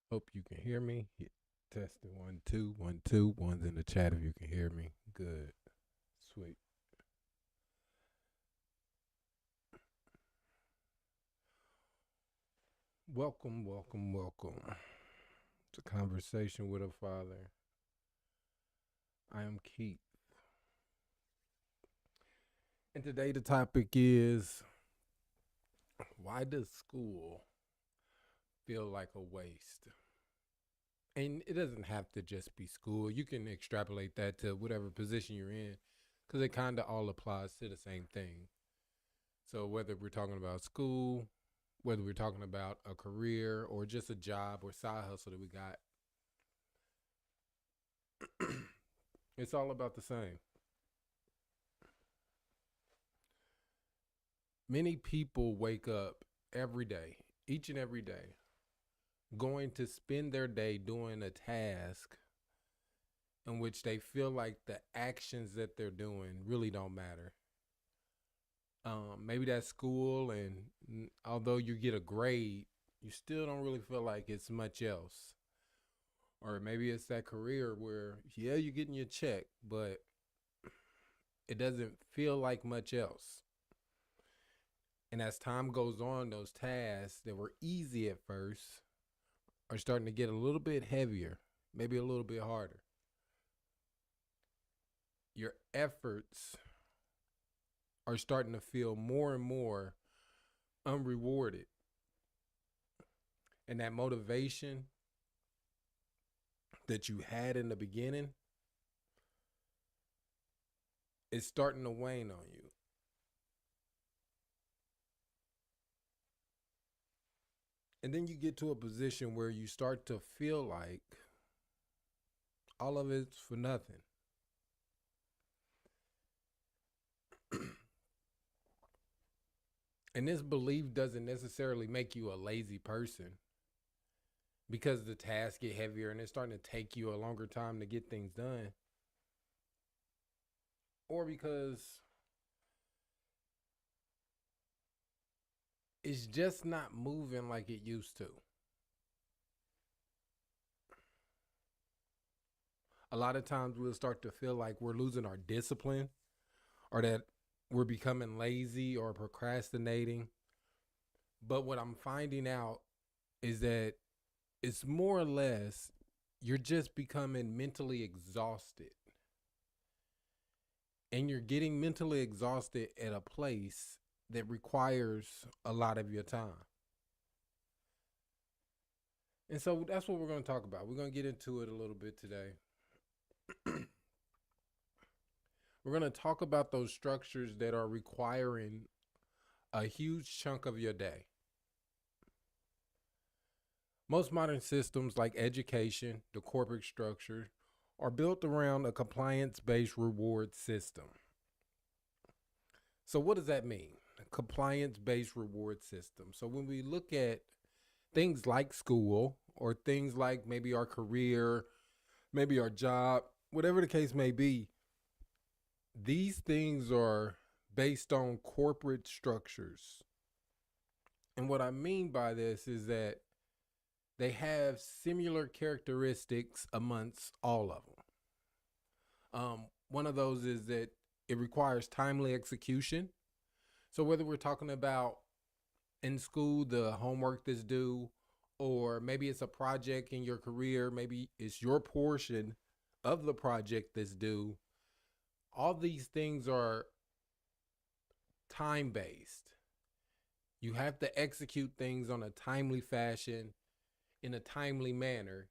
Hope you can hear me. Testing 1 2 1 2. One's in the chat if you can hear me. Good. Sweet. Welcome, welcome, welcome to Conversation with a Father. I am Keith. And today the topic is, why does school feel like a waste? And it doesn't have to just be school. You can extrapolate that to whatever position you're in because it kind of all applies to the same thing. So whether we're talking about school, whether we're talking about a career or just a job or side hustle that we got, it's all about the same. Many people wake up every day, each and every day, going to spend their day doing a task in which they feel like the actions that they're doing really don't matter. Maybe that's school, and although you get a grade, you still don't really feel like it's much else. Or maybe it's that career where, yeah, you're getting your check, but it doesn't feel like much else. And as time goes on, those tasks that were easy at first are starting to get a little bit heavier, maybe a little bit harder. Your efforts are starting to feel more and more unrewarded. And that motivation that you had in the beginning is starting to wane on you. And then you get to a position where you start to feel like all of it's for nothing. And this belief doesn't necessarily make you a lazy person because the tasks get heavier and it's starting to take you a longer time to get things done, or because it's just not moving like it used to. A lot of times we'll start to feel like we're losing our discipline or that we're becoming lazy or procrastinating. But what I'm finding out is that it's more or less you're just becoming mentally exhausted. And you're getting mentally exhausted at a place that requires a lot of your time. And so that's what we're going to talk about. We're going to get into it a little bit today. We're going to talk about those structures that are requiring a huge chunk of your day. Most modern systems like education, the corporate structure, are built around a compliance based reward system. So, what does that mean? A compliance based reward system. So, when we look at things like school or things like maybe our career, maybe our job, whatever the case may be, these things are based on corporate structures. And what I mean by this is that they have similar characteristics amongst all of them. One of those is that it requires timely execution. So whether we're talking about in school, the homework that's due, or maybe it's a project in your career, maybe it's your portion of the project that's due, all these things are time based. You have to execute things on a timely fashion in a timely manner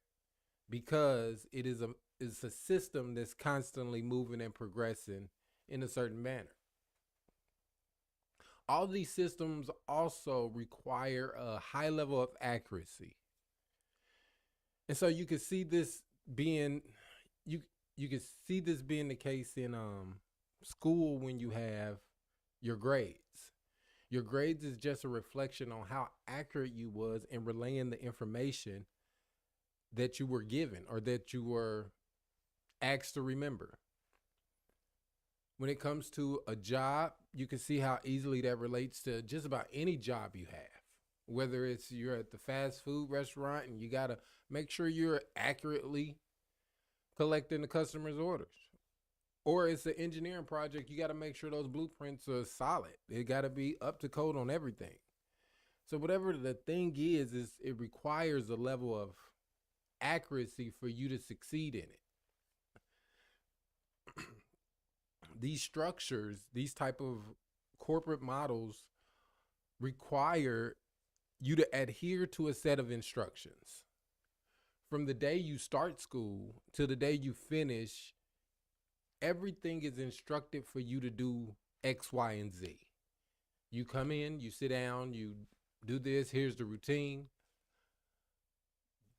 because it's a system that's constantly moving and progressing in a certain manner. All these systems also require a high level of accuracy. And so you can see this being you you can see this being the case in school when you have your grades. Your grades is just a reflection on how accurate you was in relaying the information that you were given or that you were asked to remember. When it comes to a job, you can see how easily that relates to just about any job you have. Whether it's you're at the fast food restaurant and you got to make sure you're accurately collecting the customer's orders. Or it's an engineering project, you got to make sure those blueprints are solid. It got to be up to code on everything. So whatever the thing is it requires a level of accuracy for you to succeed in it. These structures, these type of corporate models require you to adhere to a set of instructions. From the day you start school to the day you finish, everything is instructed for you to do X, Y, and Z. You come in, you sit down, you do this, here's the routine.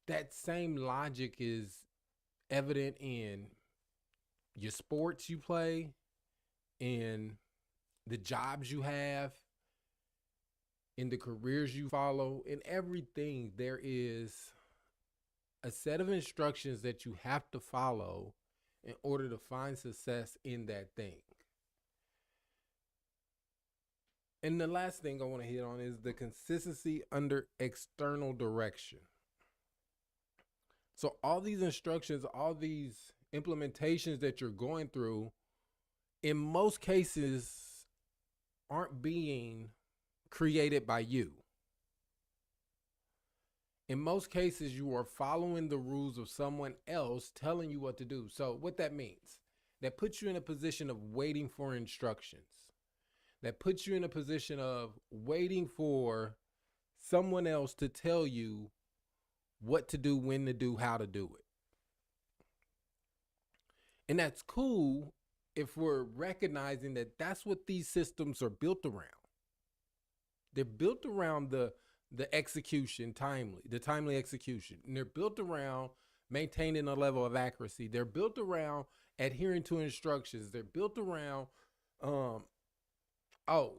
That same logic is evident in your sports you play, in the jobs you have, in the careers you follow. In everything, there is a set of instructions that you have to follow in order to find success in that thing. And the last thing I want to hit on is the consistency under external direction. So all these instructions, all these implementations that you're going through, in most cases, aren't being created by you. In most cases, you are following the rules of someone else telling you what to do. So what that means, that puts you in a position of waiting for instructions. That puts you in a position of waiting for someone else to tell you what to do, when to do, how to do it. And that's cool if we're recognizing that that's what these systems are built around. They're built around the execution, the timely execution. And they're built around maintaining a level of accuracy. They're built around adhering to instructions. They're built around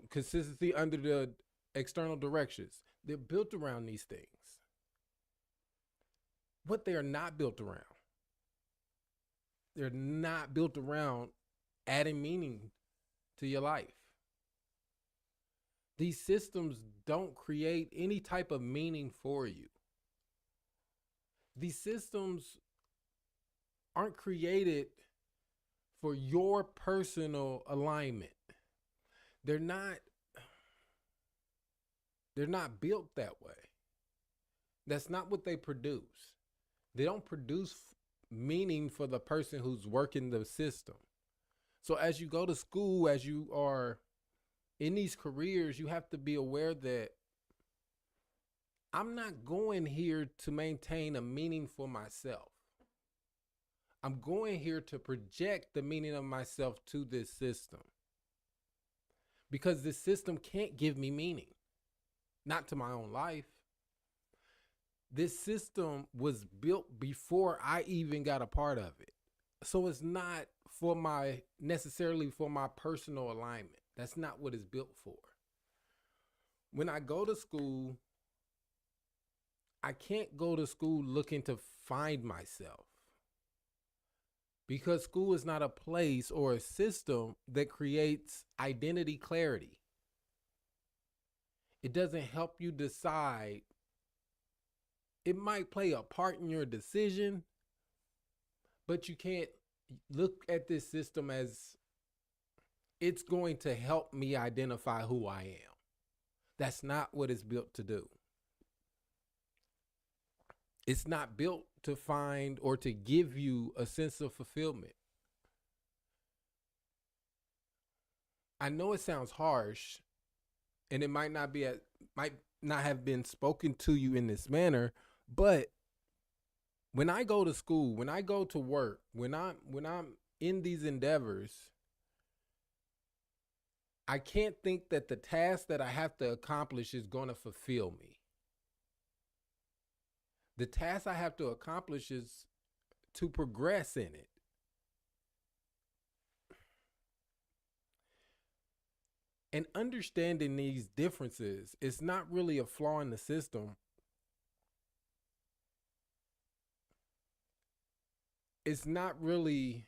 consistency under the external directions. They're built around these things. What they are not built around. They're not built around adding meaning to your life. These systems don't create any type of meaning for you. These systems aren't created for your personal alignment. They're not built that way. That's not what they produce. They don't produce meaning for the person who's working the system. So as you go to school, as you are in these careers, you have to be aware that I'm not going here to maintain a meaning for myself. I'm going here to project the meaning of myself to this system. Because this system can't give me meaning. Not to my own life. This system was built before I even got a part of it. So it's not necessarily for my personal alignment. That's not what it's built for. When I go to school, I can't go to school looking to find myself. Because school is not a place or a system that creates identity clarity. It doesn't help you decide. It might play a part in your decision, but you can't look at this system as it's going to help me identify who I am. That's not what it's built to do. It's not built to find or to give you a sense of fulfillment. I know it sounds harsh, and it might not have been spoken to you in this manner, but when I go to school, when I go to work, when I'm in these endeavors, I can't think that the task that I have to accomplish is going to fulfill me. The task I have to accomplish is to progress in it. And understanding these differences is not really a flaw in the system. It's really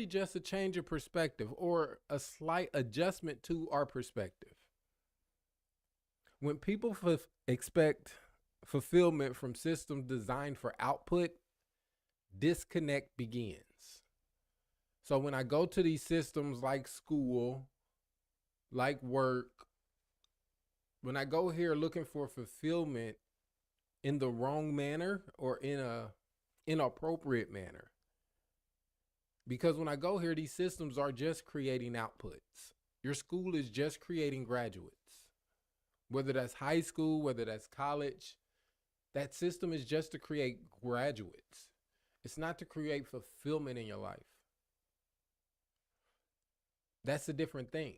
just a change of perspective or a slight adjustment to our perspective. When people expect fulfillment from systems designed for output, disconnect begins. So when I go to these systems like school, like work, when I go here looking for fulfillment in the wrong manner or in a inappropriate manner, because when I go here, these systems are just creating outputs. Your school is just creating graduates, whether that's high school, whether that's college. That system is just to create graduates. It's not to create fulfillment in your life. That's a different thing.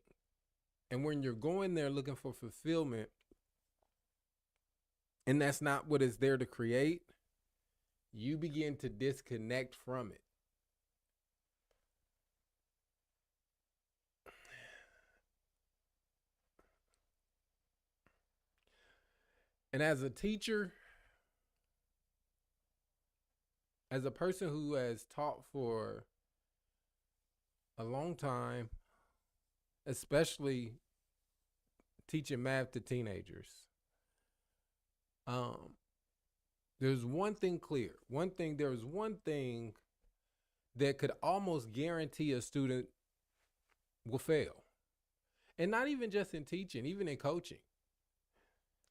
And when you're going there looking for fulfillment, and that's not what it's there to create, you begin to disconnect from it. And as a teacher, as a person who has taught for a long time, especially teaching math to teenagers, um, there's one thing clear. There's one thing that could almost guarantee a student will fail. And not even just in teaching, even in coaching.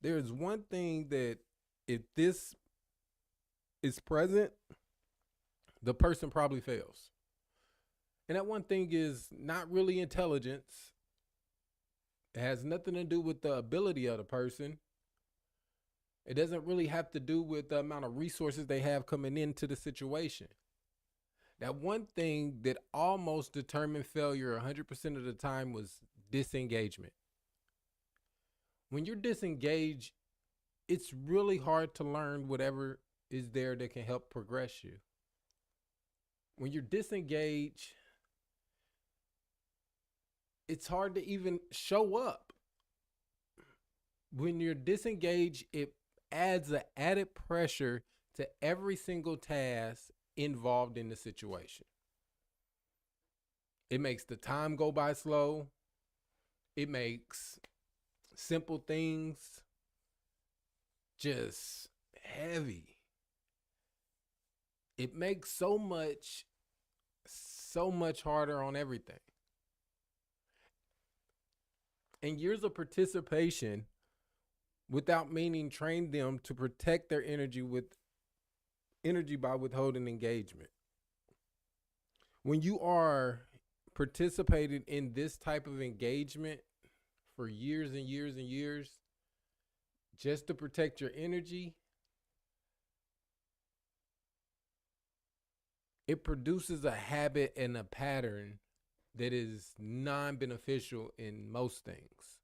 There's one thing that if this is present, the person probably fails. And that one thing is not really intelligence. It has nothing to do with the ability of the person. It doesn't really have to do with the amount of resources they have coming into the situation. That one thing that almost determined failure 100% of the time was disengagement. When you're disengaged, it's really hard to learn whatever is there that can help progress you. When you're disengaged, it's hard to even show up. When you're disengaged, it adds an added pressure to every single task involved in the situation. It makes the time go by slow. It makes simple things just heavy. It makes so much harder on everything. And years of participation without meaning train them to protect their energy by withholding engagement. When you are participating in this type of engagement for years and years and years just to protect your energy, it produces a habit and a pattern that is non-beneficial in most things,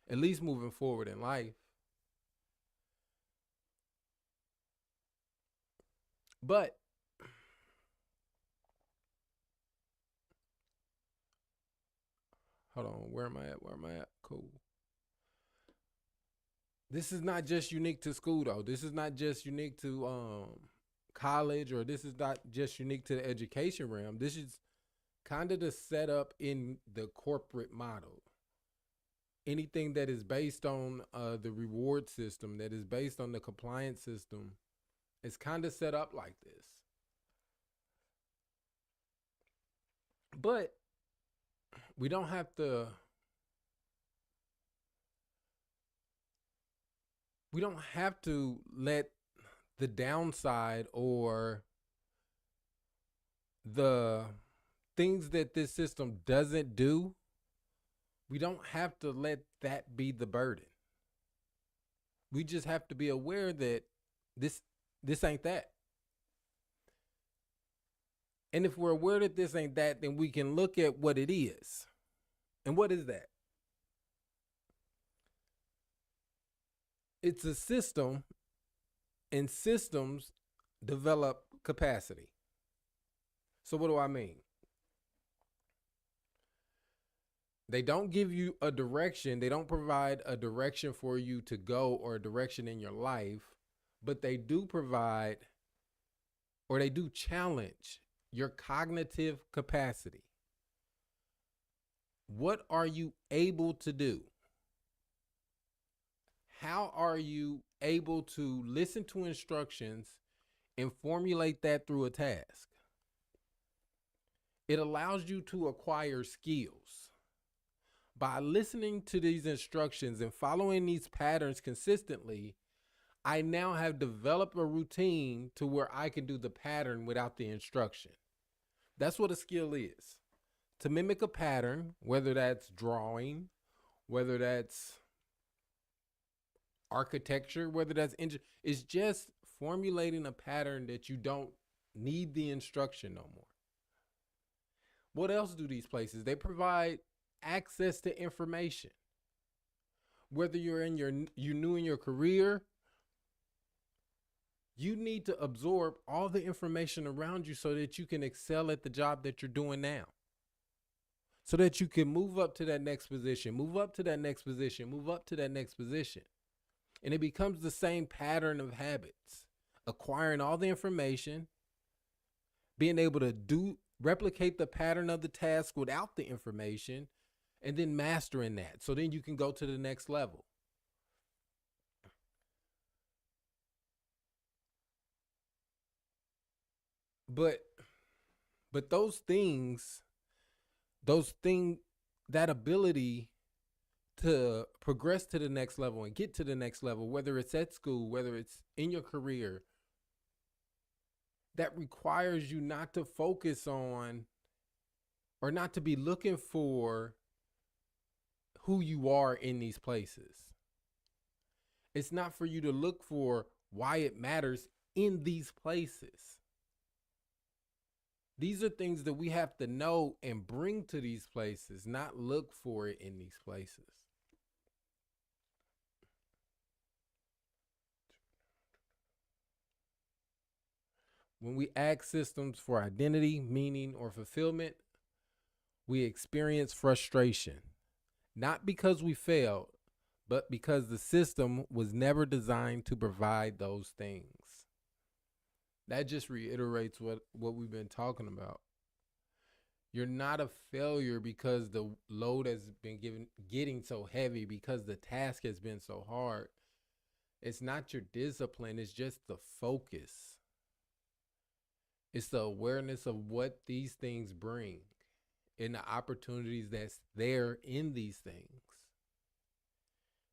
at least moving forward in life. But hold on, where am I at? Cool. This is not just unique to school though. This is not just unique to college, or this is not just unique to the education realm. This is kind of the setup in the corporate model. Anything that is based on the reward system, that is based on the compliance system, is kind of set up like this. But we don't have to let the downside or the things that this system doesn't do, we don't have to let that be the burden. We just have to be aware that this ain't that. And if we're aware that this ain't that, then we can look at what it is. And what is that? It's a system, and systems develop capacity. So what do I mean? They don't give you a direction. They don't provide a direction for you to go or a direction in your life, but they do provide, or they do challenge your cognitive capacity. What are you able to do? How are you able to listen to instructions and formulate that through a task? It allows you to acquire skills. By listening to these instructions and following these patterns consistently, I now have developed a routine to where I can do the pattern without the instruction. That's what a skill is. To mimic a pattern, whether that's drawing, whether that's architecture, whether that's it's just formulating a pattern that you don't need the instruction no more. What else do these places? They provide access to information. Whether you're new in your career, you need to absorb all the information around you so that you can excel at the job that you're doing now. So that you can move up to that next position, move up to that next position, move up to that next position. And it becomes the same pattern of habits. Acquiring all the information, being able to replicate the pattern of the task without the information, and then mastering that. So then you can go to the next level. But those things, that ability to progress to the next level and get to the next level, whether it's at school, whether it's in your career, that requires you not to focus on or not to be looking for who you are in these places. It's not for you to look for why it matters in these places. These are things that we have to know and bring to these places, not look for it in these places. When we ask systems for identity, meaning, or fulfillment, we experience frustration, not because we failed, but because the system was never designed to provide those things. That just reiterates what we've been talking about. You're not a failure because the load has been getting so heavy, because the task has been so hard. It's not your discipline, it's just the focus. It's the awareness of what these things bring and the opportunities that's there in these things.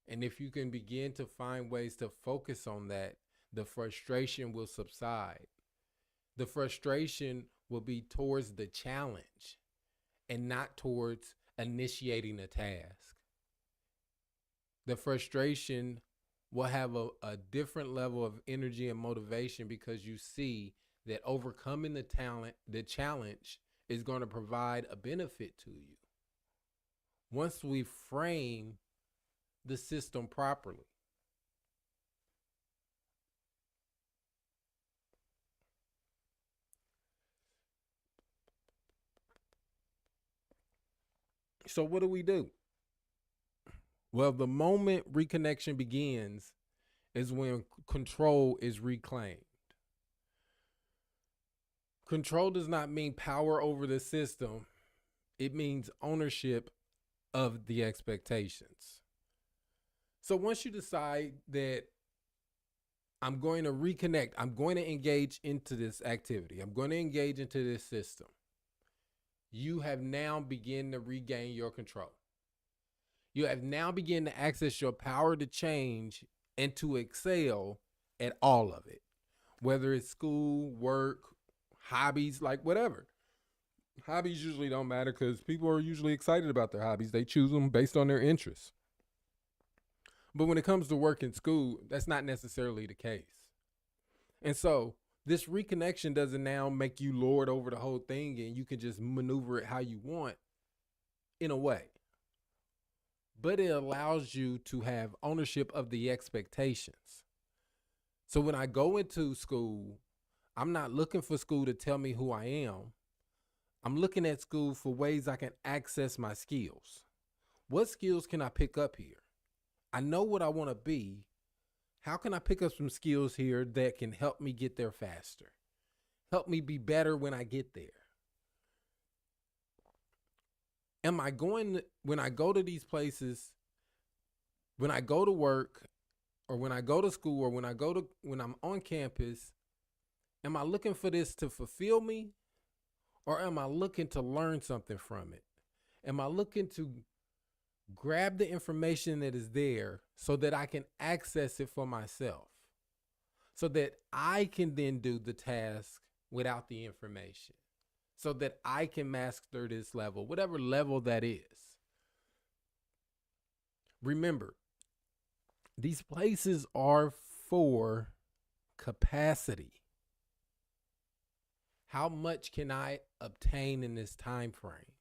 And if you can begin to find ways to focus on that, the frustration will subside. The frustration will be towards the challenge and not towards initiating a task. The frustration will have a different level of energy and motivation because you see that overcoming the challenge is going to provide a benefit to you. Once we frame the system properly. So what do? Well, the moment reconnection begins is when control is reclaimed. Control does not mean power over the system. It means ownership of the expectations. So once you decide that I'm going to reconnect, I'm going to engage into this activity, I'm going to engage into this system, you have now begun to regain your control. You have now begun to access your power to change and to excel at all of it, whether it's school, work, hobbies, like whatever. Hobbies usually don't matter because people are usually excited about their hobbies. They choose them based on their interests. But when it comes to work and school, that's not necessarily the case. And so this reconnection doesn't now make you lord over the whole thing and you can just maneuver it how you want in a way. But it allows you to have ownership of the expectations. So when I go into school, I'm not looking for school to tell me who I am. I'm looking at school for ways I can access my skills. What skills can I pick up here? I know what I want to be. How can I pick up some skills here that can help me get there faster? Help me be better when I get there? When I go to these places, when I go to work, or when I go to school, or when I'm on campus, am I looking for this to fulfill me, or am I looking to learn something from it? Am I looking to grab the information that is there so that I can access it for myself, so that I can then do the task without the information, so that I can master this level, whatever level that is? Remember, these places are for capacity. How much can I obtain in this time frame?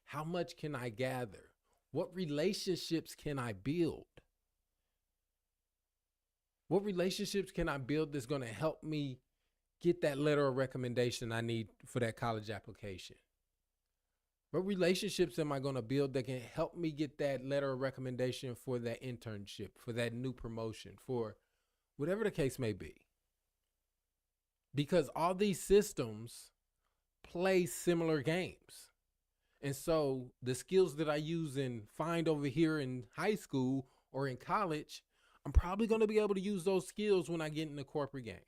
How much can I gather? What relationships can I build? What relationships can I build that's going to help me get that letter of recommendation I need for that college application? What relationships am I going to build that can help me get that letter of recommendation for that internship, for that new promotion, for whatever the case may be? Because all these systems play similar games. And so the skills that I use and find over here in high school or in college, I'm probably going to be able to use those skills when I get in the corporate game.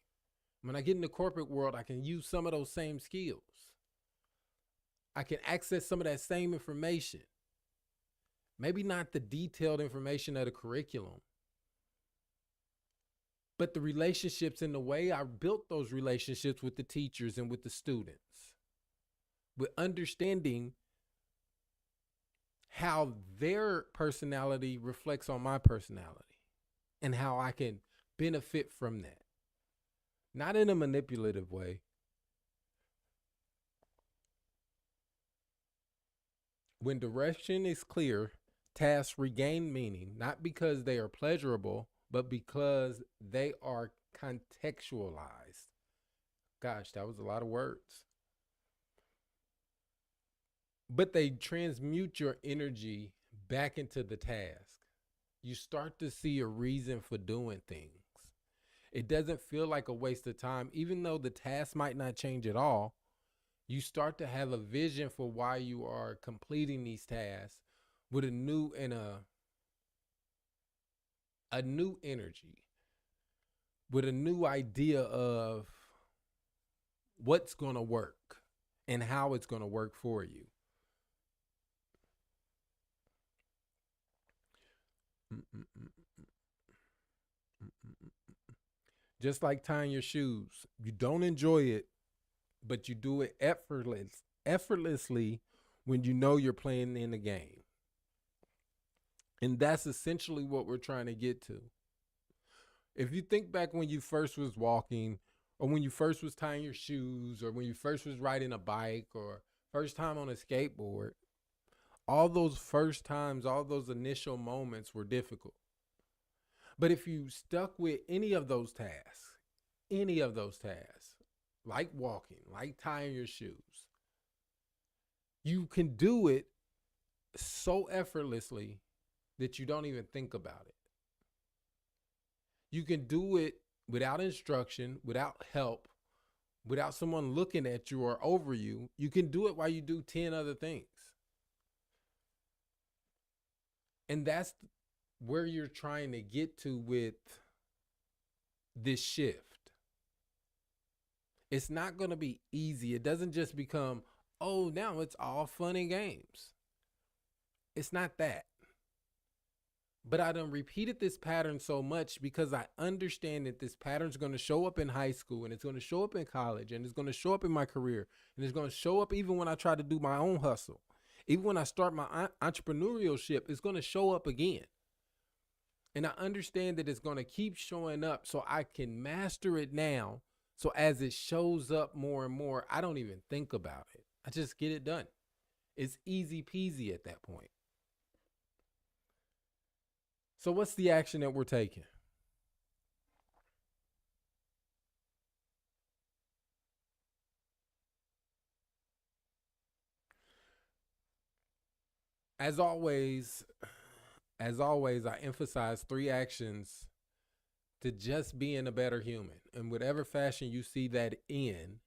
When I get in the corporate world, I can use some of those same skills. I can access some of that same information. Maybe not the detailed information of the curriculum, but the relationships and the way I built those relationships with the teachers and with the students, with understanding how their personality reflects on my personality and how I can benefit from that. Not in a manipulative way. When direction is clear, tasks regain meaning, not because they are pleasurable, but because they are contextualized. Gosh, that was a lot of words. But they transmute your energy back into the task. You start to see a reason for doing things. It doesn't feel like a waste of time, even though the task might not change at all. You start to have a vision for why you are completing these tasks with a new and a new energy, with a new idea of what's going to work and how it's going to work for you. Just like tying your shoes, you don't enjoy it, but you do it effortlessly when you know you're playing in the game. And that's essentially what we're trying to get to. If you think back when you first was walking, or when you first was tying your shoes, or when you first was riding a bike, or first time on a skateboard, all those first times, all those initial moments were difficult. But if you stuck with any of those tasks, like walking, like tying your shoes, you can do it so effortlessly that you don't even think about it. You can do it without instruction, without help, without someone looking at you or over you. You can do it while you do 10 other things. And that's where you're trying to get to with this shift. It's not going to be easy. It doesn't just become, oh, now it's all fun and games. It's not that. But I done repeated this pattern so much because I understand that this pattern is going to show up in high school, and it's going to show up in college, and it's going to show up in my career, and it's going to show up even when I try to do my own hustle. Even when I start my entrepreneurship, it's going to show up again. And I understand that it's going to keep showing up so I can master it now. So as it shows up more and more, I don't even think about it. I just get it done. It's easy peasy at that point. So what's the action that we're taking? As always, I emphasize 3 actions to just being a better human. In whatever fashion you see that in,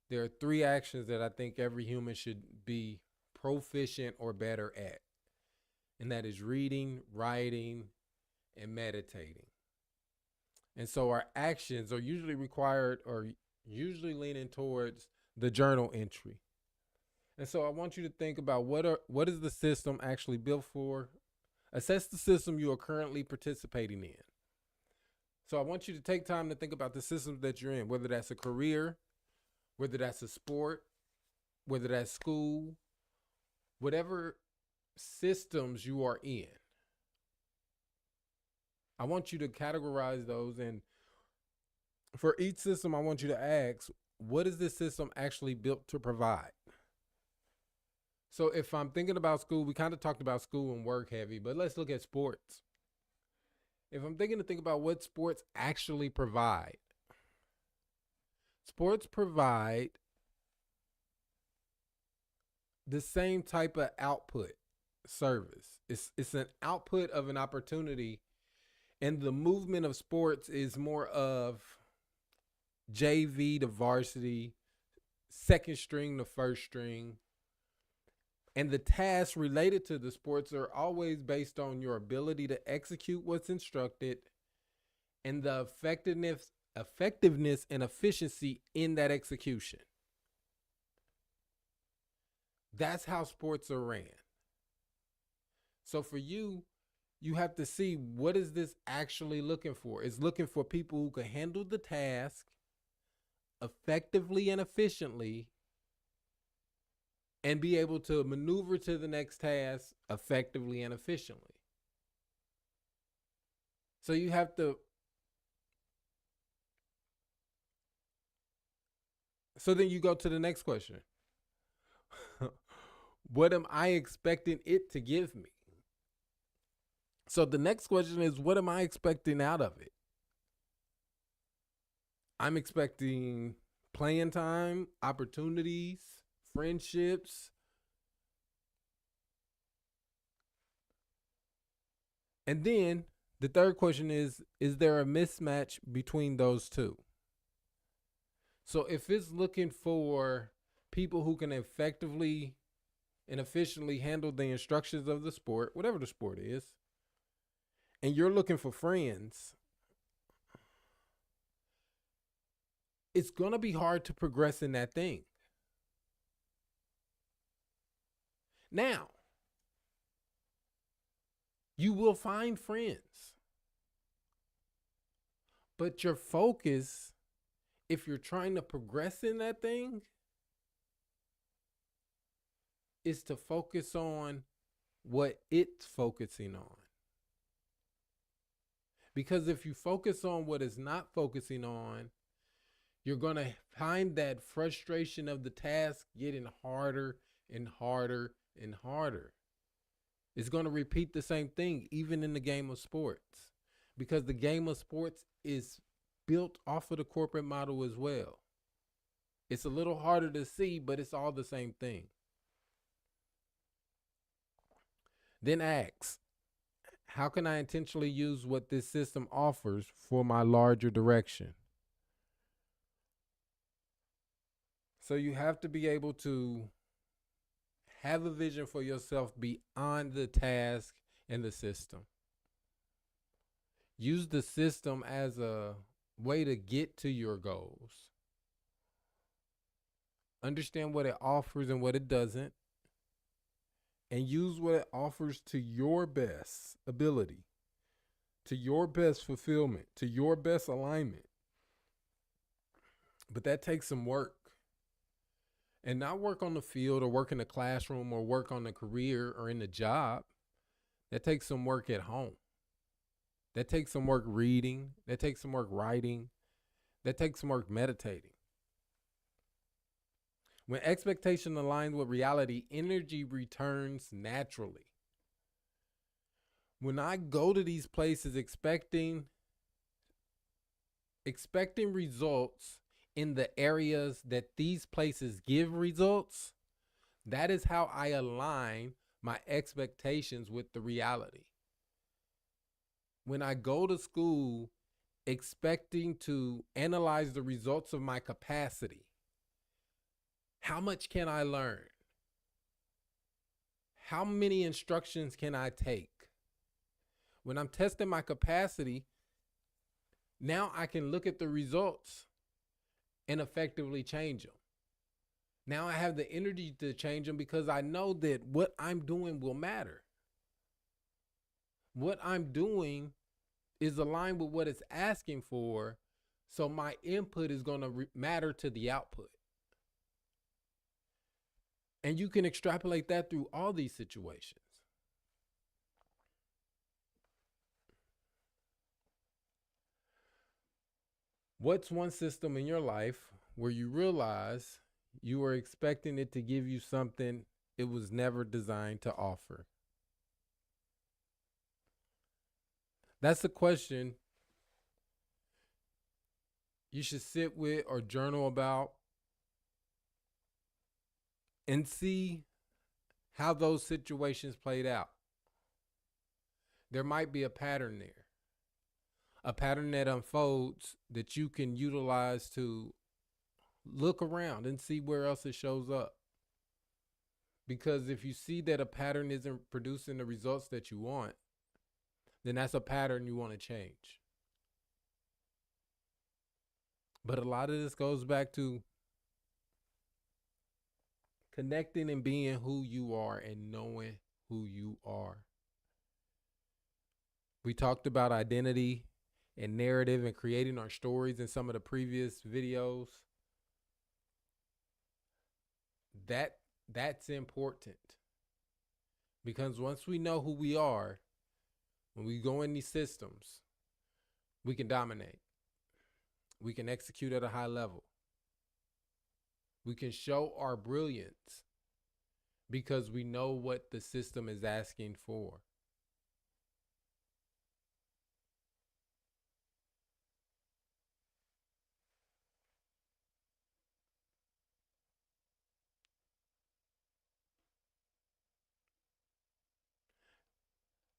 there are 3 actions that I think every human should be proficient or better at. And that is reading, writing, and meditating. And so our actions are usually required or usually leaning towards the journal entry. And so I want you to think about what is the system actually built for? Assess the system you are currently participating in. So I want you to take time to think about the systems that you're in, whether that's a career, whether that's a sport, whether that's school, whatever systems you are in. I want you to categorize those, and for each system, I want you to ask, what is this system actually built to provide? So if I'm thinking about school, we kind of talked about school and work heavy, but let's look at sports. If I'm think about what sports actually provide, sports provide the same type of output service. It's an output of an opportunity, and the movement of sports is more of JV to varsity, second string to first string. And the tasks related to the sports are always based on your ability to execute what's instructed and the effectiveness and efficiency in that execution. That's how sports are ran. So for you, you have to see, what is this actually looking for? It's looking for people who can handle the task effectively and efficiently and be able to maneuver to the next task effectively and efficiently. So you have to. So then you go to the next question. What am I expecting it to give me? So the next question is, what am I expecting out of it? I'm expecting playing time, opportunities, friendships. And then the third question is there a mismatch between those two? So if it's looking for people who can effectively and efficiently handle the instructions of the sport, whatever the sport is, and you're looking for friends, it's going to be hard to progress in that thing. Now, you will find friends, but your focus, if you're trying to progress in that thing, is to focus on what it's focusing on. Because if you focus on what it's not focusing on, you're going to find that frustration of the task getting harder and harder and harder. It's going to repeat the same thing, even in the game of sports, because the game of sports is built off of the corporate model as well. It's a little harder to see, but it's all the same thing. Then ask, how can I intentionally use what this system offers for my larger direction? So you have to be able to have a vision for yourself beyond the task and the system. Use the system as a way to get to your goals. Understand what it offers and what it doesn't, and use what it offers to your best ability, to your best fulfillment, to your best alignment. But that takes some work. And not work on the field or work in the classroom or work on the career or in the job. That takes some work at home. That takes some work reading. That takes some work writing. That takes some work meditating. When expectation aligns with reality, energy returns naturally. When I go to these places expecting results in the areas that these places give results, that is how I align my expectations with the reality. When I go to school expecting to analyze the results of my capacity, how much can I learn? How many instructions can I take? When I'm testing my capacity, now I can look at the results and effectively change them. Now I have the energy to change them because I know that what I'm doing will matter. What I'm doing is aligned with what it's asking for. So my input is going to matter to the output. And you can extrapolate that through all these situations. What's one system in your life where you realize you were expecting it to give you something it was never designed to offer? That's a question you should sit with or journal about and see how those situations played out. There might be a pattern there, a pattern that unfolds that you can utilize to look around and see where else it shows up. Because if you see that a pattern isn't producing the results that you want, then that's a pattern you want to change. But a lot of this goes back to connecting and being who you are and knowing who you are. We talked about identity and narrative and creating our stories in some of the previous videos. That's important. Because once we know who we are, when we go in these systems, we can dominate. We can execute at a high level. We can show our brilliance because we know what the system is asking for.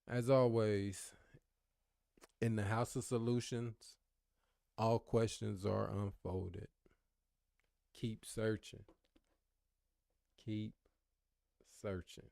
As always, in the House of Solutions, all questions are unfolded. Keep searching. Keep searching.